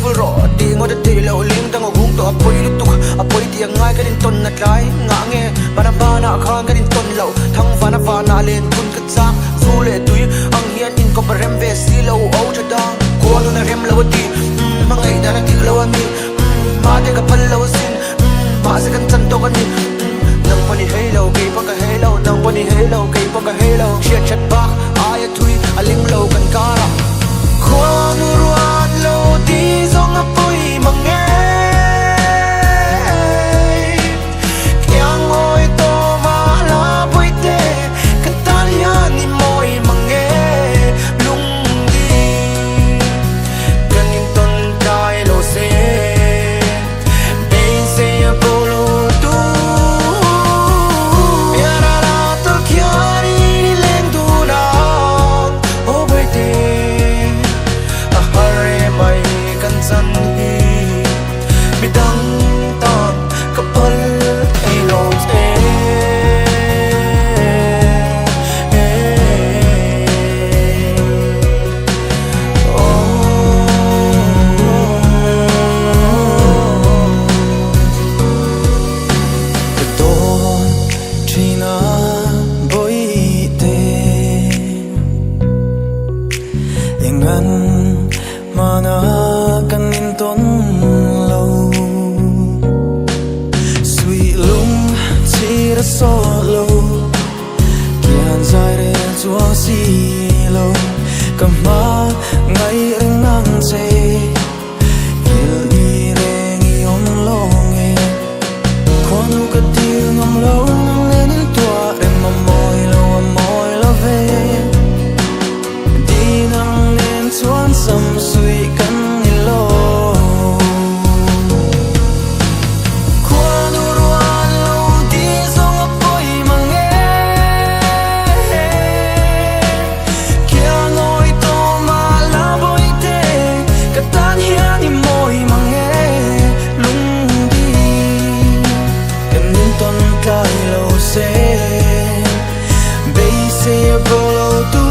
full ro ti ngo de te lo ling tang hung to apoi lu tuk apoi ti ngai ka din ton na tlai nga nge bana bana khan ka din ton lo thang vana vana len kun ka chak zu le tui ang hian in ko rem ve si lo o cha dang ko nu na rem lo ti mangai da na ti lo mi ma de ka pal lo sin ma se kan chan to ka ni nang pani hello ke pa ka hello nang pani hello ke pa ka hello shit chat back ai tui aling lo kan kara ko nu ruan lo ti zong apoi mangai mana kanin ton lo sweet lung chỉ solo kian zai re chuang si lo kama ngai reng nang se il i reng i om long e khonu ka tir ngam lo nang len tua rem moi lo ve di nang len chuan sam sui kan ni lo khonu ruan lo di zong apoi mange kia ngoi to ma la boi te ka tan hian ni moi mange lung di kan nin ton kai lo se bei se bolo tu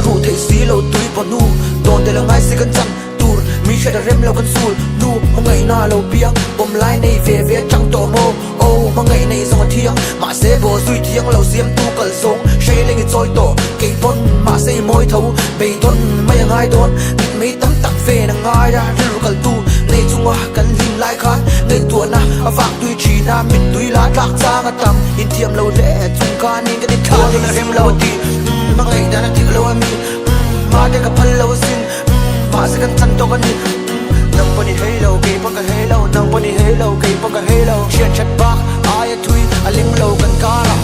ru thei si lo tui po nu don de la ngai se kan cham tur mi she da rem lo kan sul nu mangai na lo piang pom lai nei ve ve chang to mo o mangai nei zong thiang ma se bo zui thiang lo siam tu kal song she leng i choi to ke pon ma se moi thau be ton mai ngai don mit me tam tak ve na ngai ya ru kal tu nei chunga kan lim lai khan nei tu na awak tui chi na mit tui la tlak chang atam in thiam lo le chung ka ni ka ni tha na rem lo ti mangai da na ti lo mi ma de ka pal lo sin ma se kan chan to ka ni nang pani hello ke pa ka hello nang pani hello ke pa ka hello shit chat back ai tui aling lo kan kara